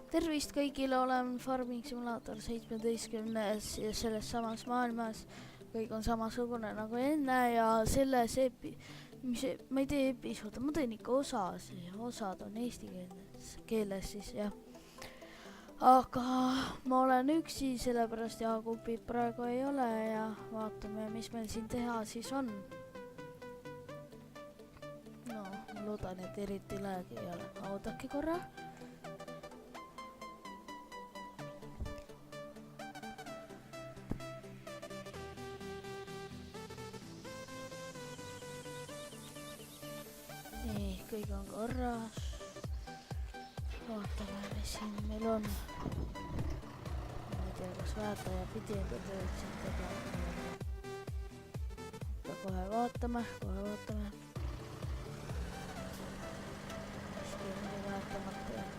Tervist kõigile, olen Farming Simulator 17 ja selles samas maailmas kõik on samasugune nagu enne ja selles ma ei tee episoode, ma teen ikka osad on eesti keeles siis jah. Aga ma olen üksi, sellepärast Jaagupit praegu ei ole ja vaatame, mis meil siin teha siis on. No, ma loodan, et eriti läägi ei ole. Oodake korra. Nii, kõik on korras. Vaatame, mis siin meil on. Ma ei tea, kas väärtaja pidi enda tööd siin tegema. Kohe vaatame. Miski on nii vaatamata jätta.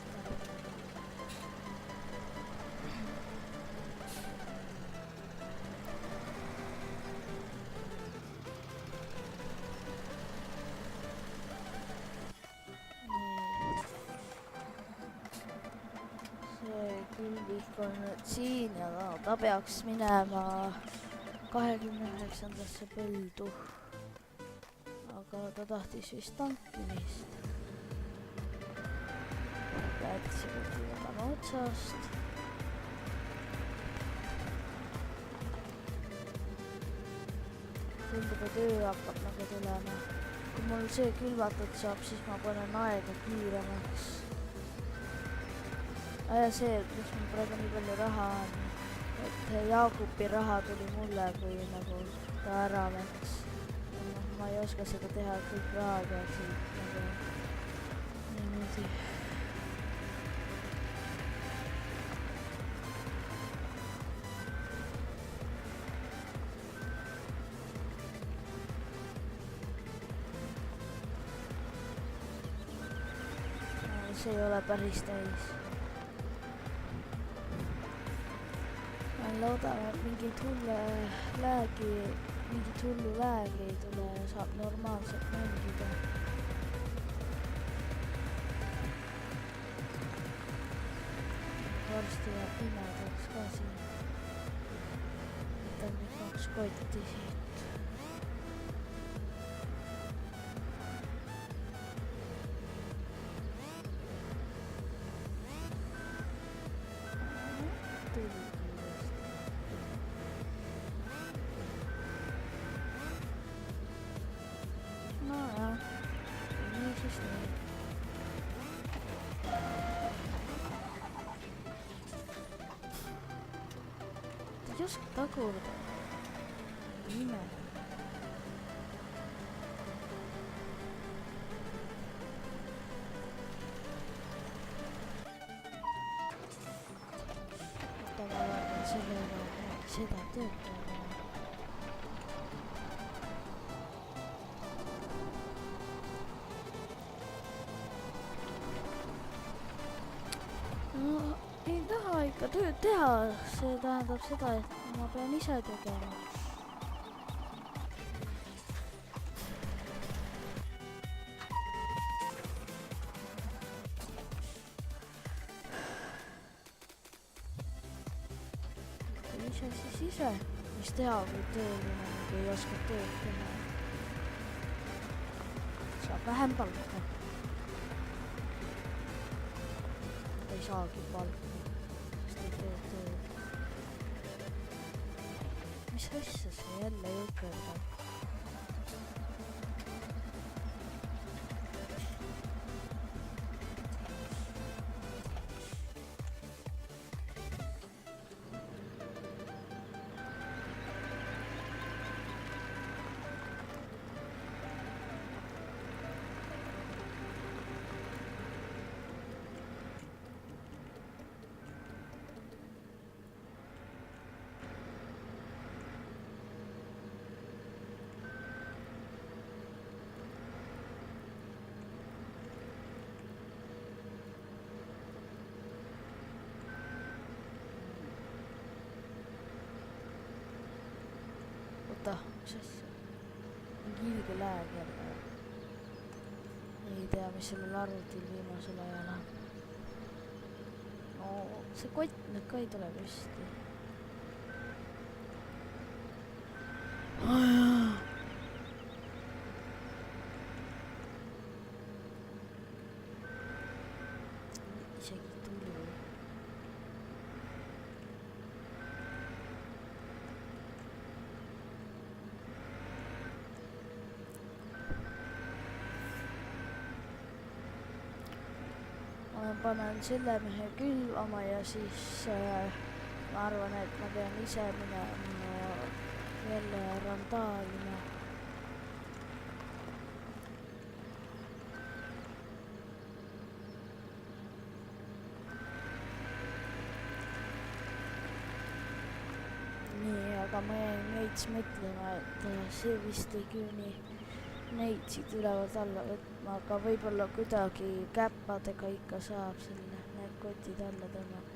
Külvik on nüüd siin ja ta peaks minema 29. põldu. Aga ta tahtis vist tankimist. Lätsime võtame otsast. Tundub, et öö hakkab nagu tulema. Kui mul see külvatud saab, siis ma panen aega kiiremaks. Ja see, mis mul praegu nii palju raha on, et Jaagupi raha tuli mulle, kui nagu ta ära läks. Ma ei oska seda teha, et kõik raha peaksid nagu niimoodi. See ei ole päris täis. Loodame, et mingit hullu läägi ei tule ja saab normaalselt mängida. Varsti jääb pimedaks ka siin. Võtan nüüd 2 kotti siit. Tuli. Ta ei oska tagurda. Ime. Oota, ma vaatan sellega seda tööd. No, ei taha ikka tööd teha, see tähendab seda, et ma pean ise tegema. Ise, mis teha, kui tööline ei oska tööd teha. Saab vähem palka. Ei saagi palka, sest ei tee tööd. Mis asja see jälle jõkerdab? Oota, mis asja? Mingi ilge lääg jälle. Ei tea, mis sellel arvutil viimasel ajal on. see kott nüüd ka ei tule püsti. Isegi tuli. Ma panen selle mehe külvama ja siis ma arvan, et ma pean ise minema jälle randaalima. Nii, aga ma jäin veits mõtlema, et see vist ei küüni neid siit ülevalt alla võtma, aga võib-olla kuidagi käppadega ikka saab need kotid alla tõmmatud.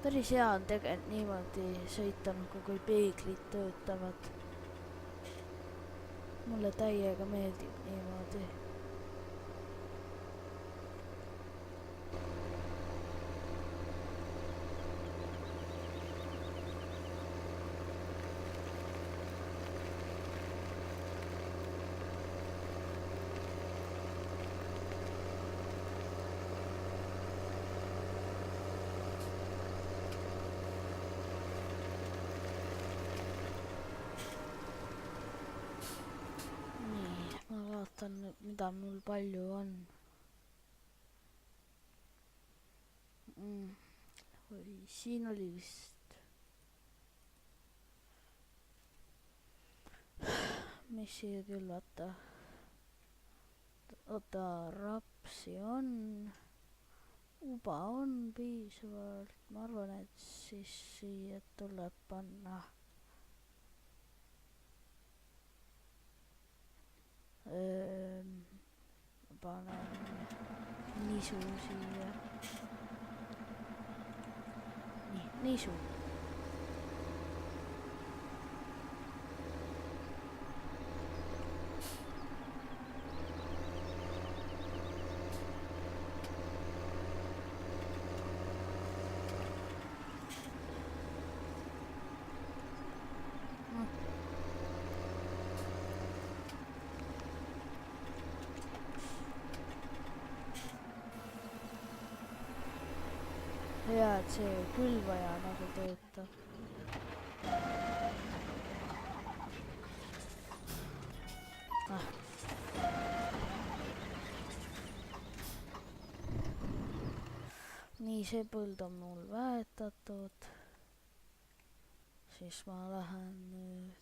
Päris hea on tegelikult niimoodi sõita, nagu kui peeglid töötavad. Mulle täiega meeldib niimoodi. Vaatan nüüd, mida mul palju on. Või siin oli vist. Mis siia külvata? Oota, rapsi on. Uba on piisavalt. Ma arvan, et siis siia tuleb panna. Panen nisu siia. Nii, nisu. Hea, et see külvaja nagu töötab. Nii, see põld on mul väetatud. Siis ma lähen nüüd.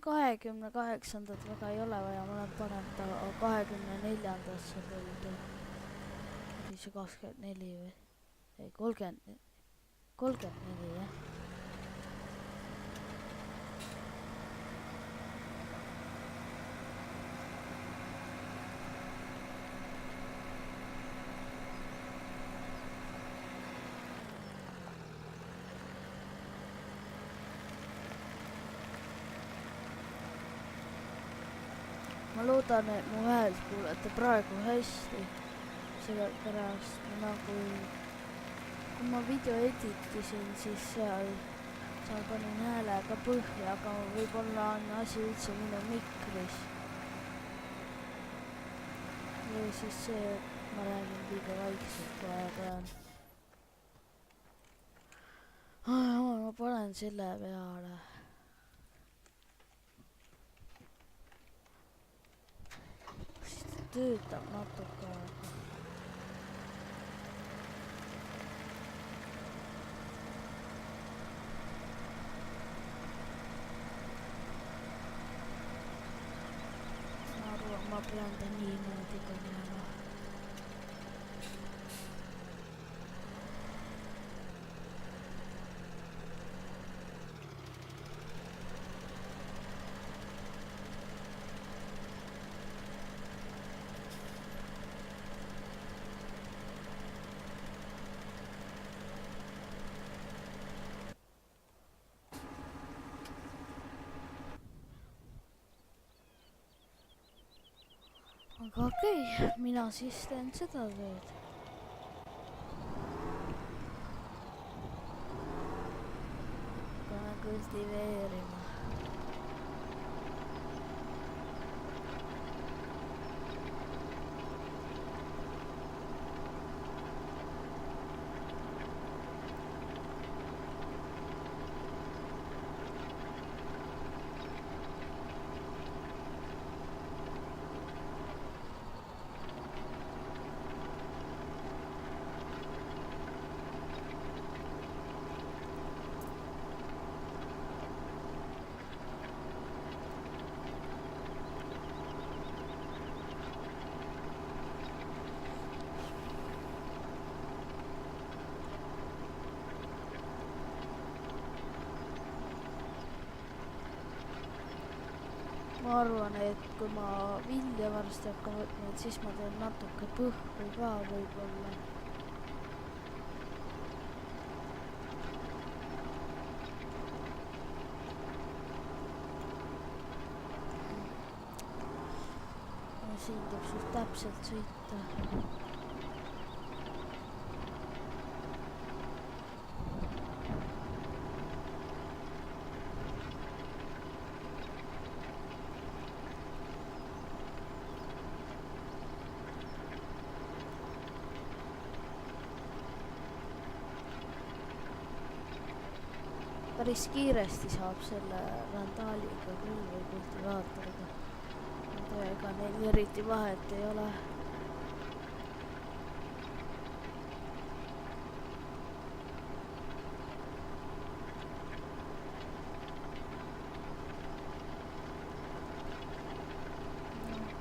28. väga ei ole vaja, ma olen panenud ta 24. põldu. See 24 või? Ei, 34, jah. Ma loodan, et mu häält kuulete praegu hästi. Sellepärast nagu, kui ma video editisin, siis seal seal panin häälega põhja, aga võib-olla on asi üldse minu mikris. või siis see, et ma räägin liiga vaikselt, kui aja pean. Ma panen selle peale. siis ta töötab natuke aega. ma arvan, ma pean ta niimoodi panema. aga okei, mina siis teen seda tööd. Hakkan kultiveerima. ma arvan, et kui ma vilja varsti hakkan võtma, et siis ma teen natuke põhru ka võib-olla. siin tuleb suht täpselt sõita. päris kiiresti saab selle randaaliga küll või kultivaatoriga. ega neil eriti vahet ei ole.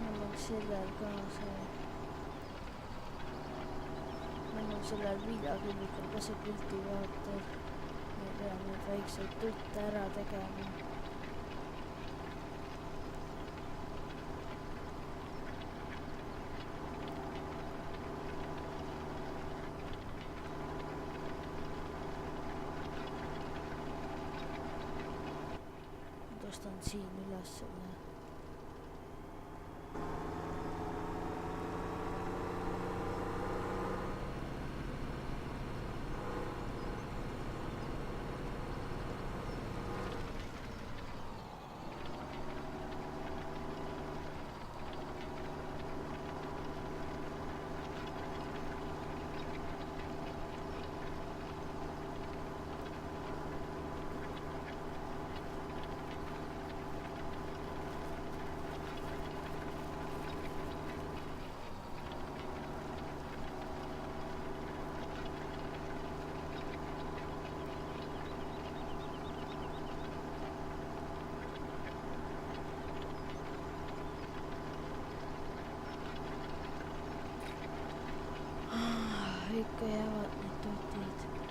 mul on sellel ka see. mul on sellel viljaküllikul ka see kultivaator. ma pean nüüd väikseid tutte ära tegema. tõstan siin üles selle. ikka jäävad need tutid.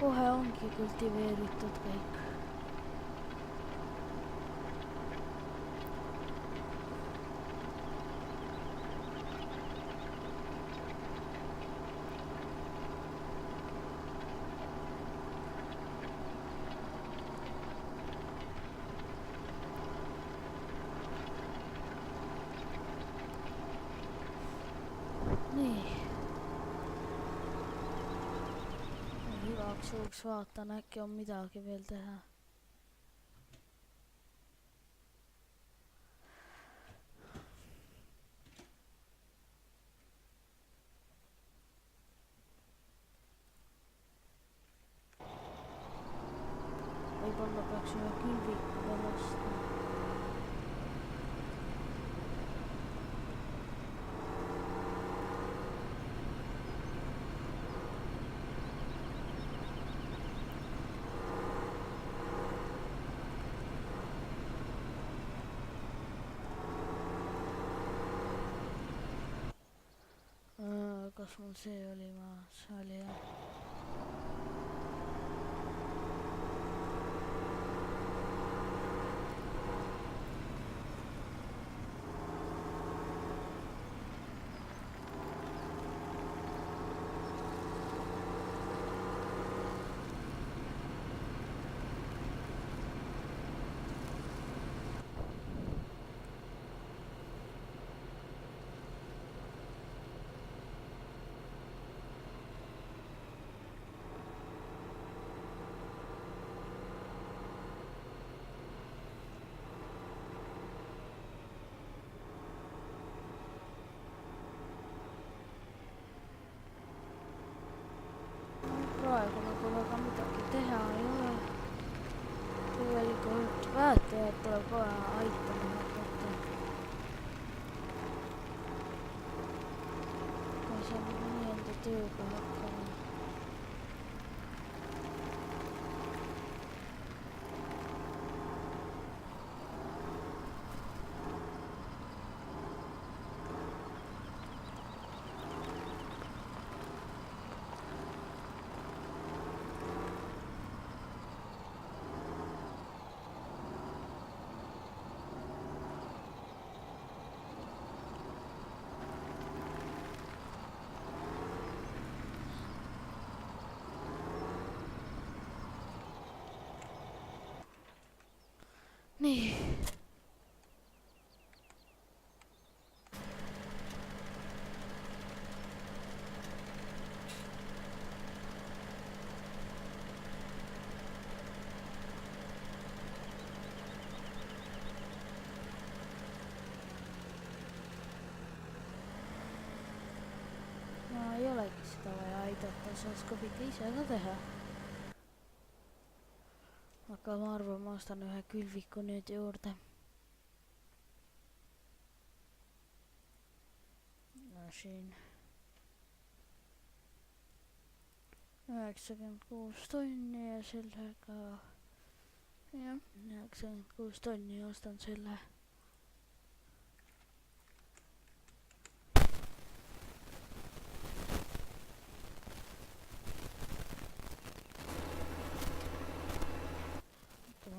kohe ongi kultiveeritud kõik. Igaks juhuks vaatan, äkki on midagi veel teha. Võib-olla peaks ühe külviku veel ostma. Kas mul see oli maas? Oli jah. Praegu nagu väga midagi teha ei ole. Tegelikult väetajad tuleb kohe aitama hakata. Ma saan nii enda tööga hakkama. Nii. No ei olegi seda vaja aidata, sa oskad ise ka teha. Aga ma arvan, ma ostan ühe külviku nüüd juurde. No siin 96 tonni ja sellega jah, 96 tonni ja ostan selle.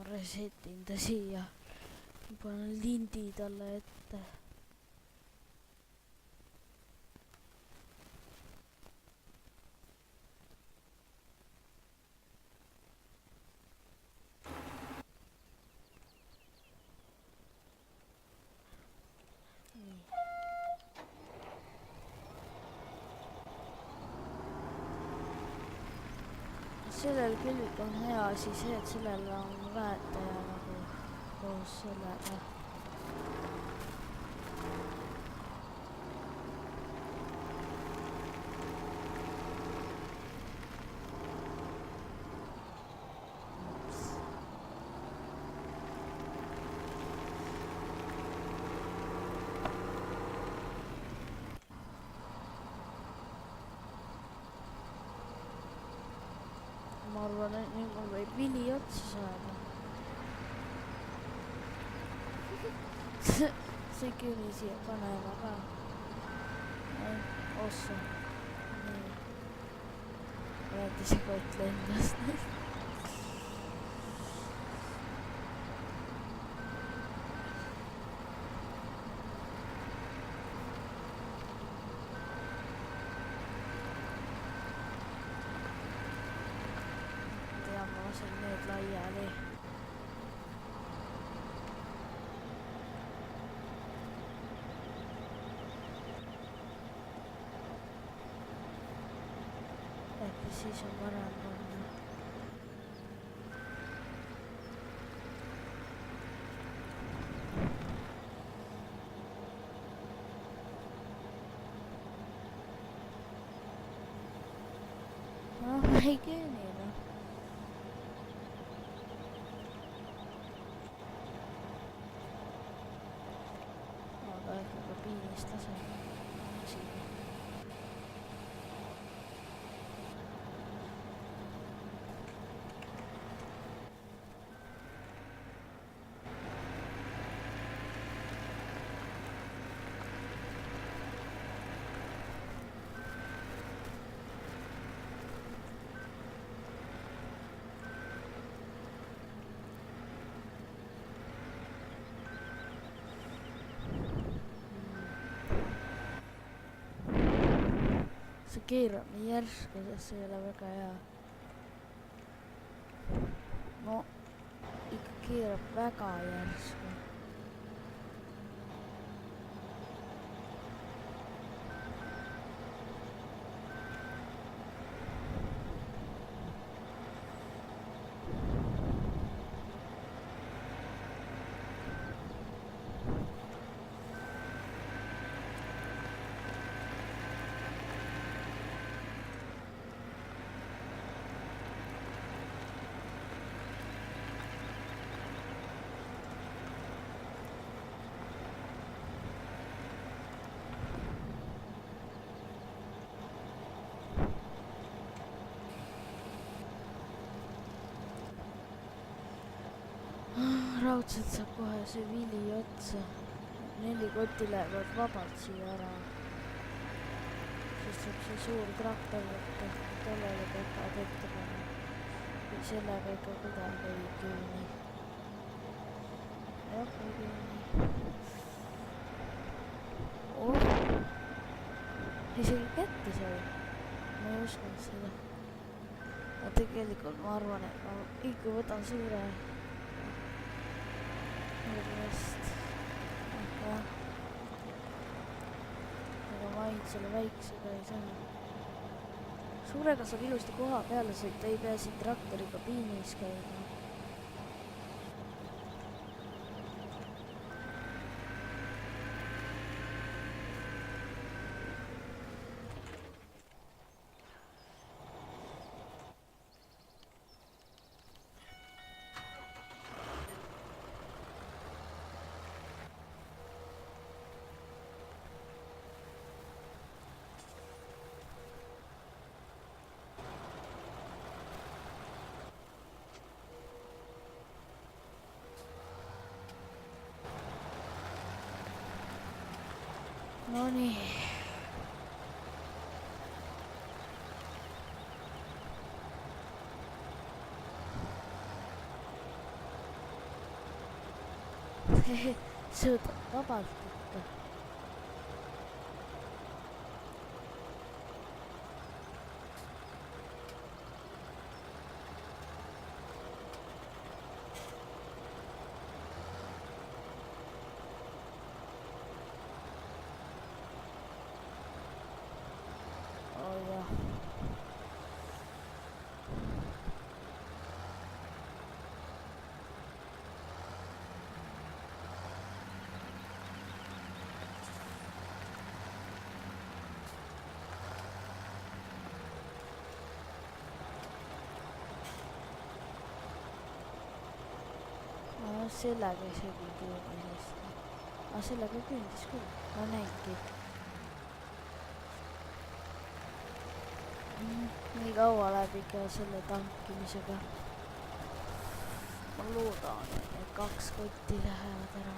Resetin ta siia, panen lindi talle ette. Sellel külvikul on hea asi see, et sellel on väetaja nagu koos sellega. Ma arvan, et nüüd mul võib vili otsa saada. See küll siia panema ka. Ossa. Nii. Vaata see kott lendas. Ma lasen need laiali. Äkki siis on parem panna. Ma ei keeni. Kabiinist lasen siin. See keerab nii järsku, sest see ei ole väga hea. No, ikka keerab väga järsku. Raudselt saab kohe see vili otsa. 4 kotti lähevad vabalt siia ära. Sest saab see suur traktor võtta. Tollele peavad ette panna. Või sellega ikka kuidagi ei küüni. Jah, ei küüni. Oh! Isegi kätte sai. Ma ei uskunud seda. Aga tegelikult ma arvan, et ma ikka võtan suure. Aga ma ainult selle väiksega ei saa. Suurega saab ilusti koha peale sõita, ei pea siin traktori kabiinis käima. Nonii. Sõudab vabalt ikka. Sellega isegi küündis. Aga sellega küündis küll. Ma näingi. Nii kaua läheb ikka selle tankimisega. Ma loodan, et need 2 kotti lähevad ära.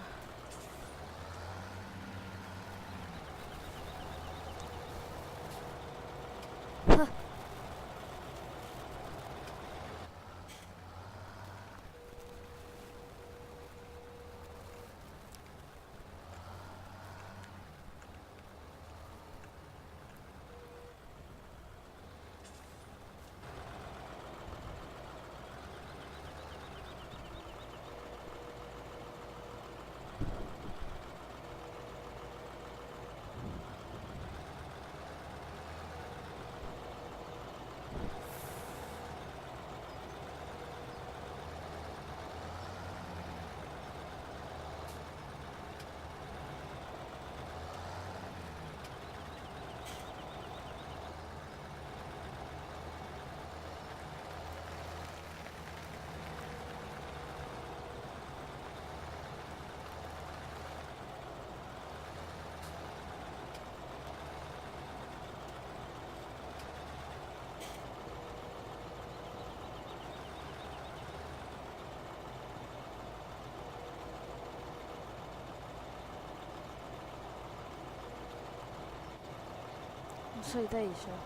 sai täis või?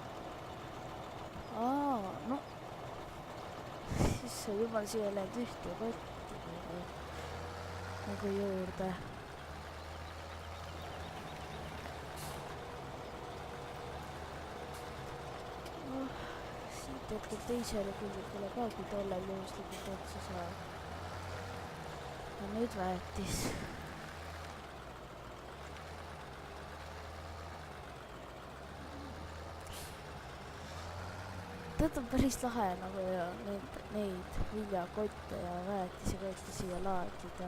No siis sai jumal siia läinud ühte kotti nagu juurde. Siit hetkel teisele külgele ka, kui tollel juhuslikult otsa saab. Ja nüüd väetis. Tead on päris lahe nagu neid viljakotte ja väetisekotte siia laadida.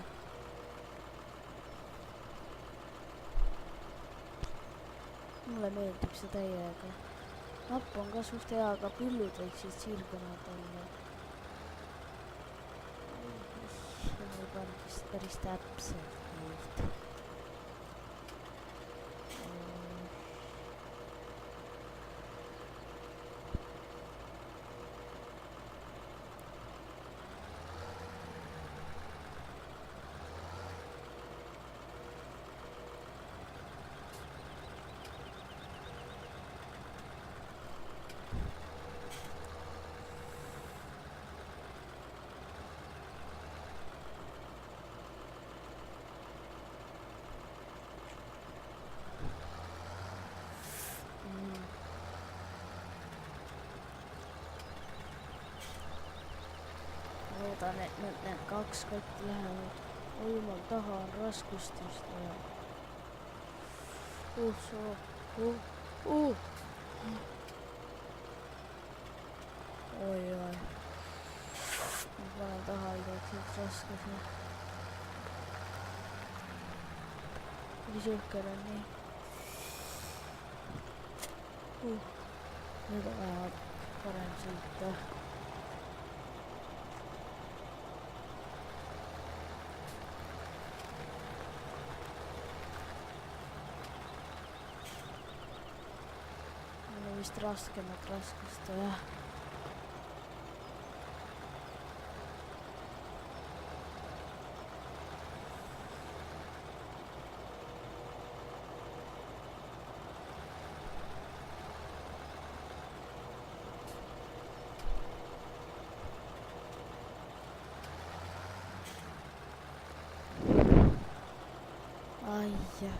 Mulle meeldib see täiega. Napp on ka suht hea, aga pillud võiksid sirgunud olla. See on vist päris täpselt neid. Loodan, et need 2 kotti lähevad. Oi jumal, taha on raskustust vaja. Oi. Ma panen taha igaks juhuks raskuse. Mis uhkel on nii. Nüüd on vaja parem sõita. Vist raskemat raskust vaja. Ai jah.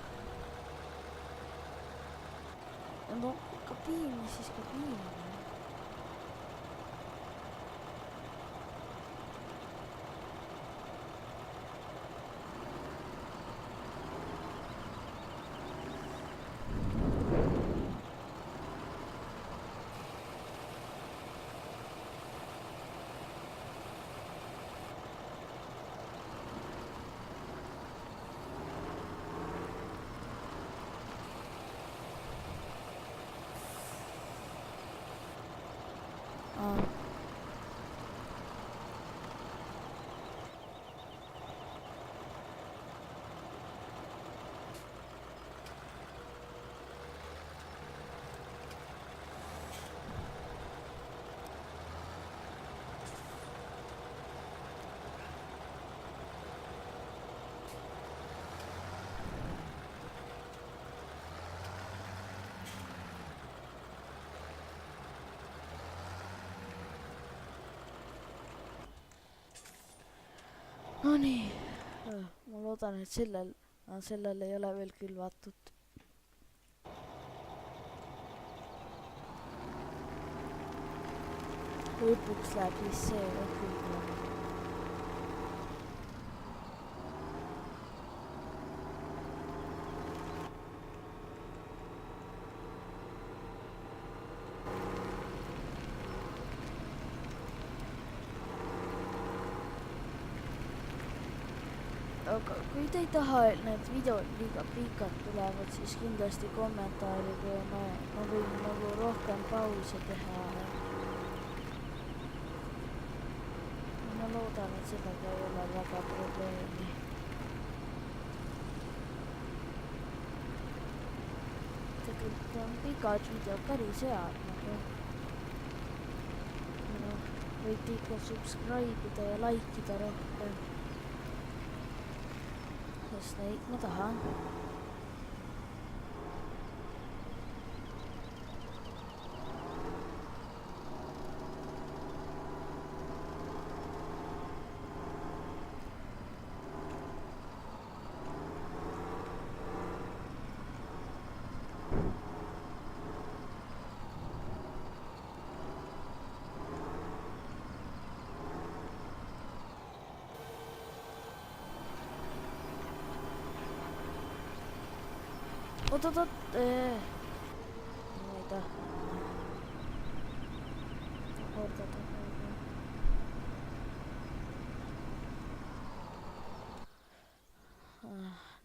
No kabiin, siis kabiin. No nii, ma loodan, et sellel ei ole veel külvatud. Lõpuks läheb siis see külma. Aga kui te ei taha, et need videod liiga pikad tulevad, siis kindlasti kommentaarige ja ma võin nagu rohkem pause teha. Ma loodan, et sellega ei ole väga probleemi. Tegelikult on pikad videod päris head nagu. Võite ikka subscribe'ida ja likeida rohkem. Sest neid ma tahan. oot, ma ei taha kordada.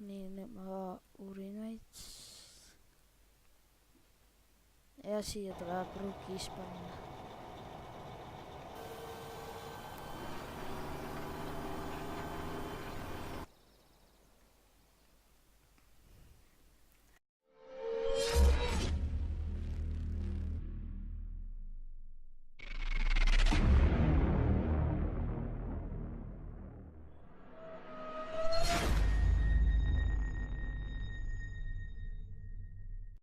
Nii, nüüd ma uurin veits. Ja siia tuleb rugis panna.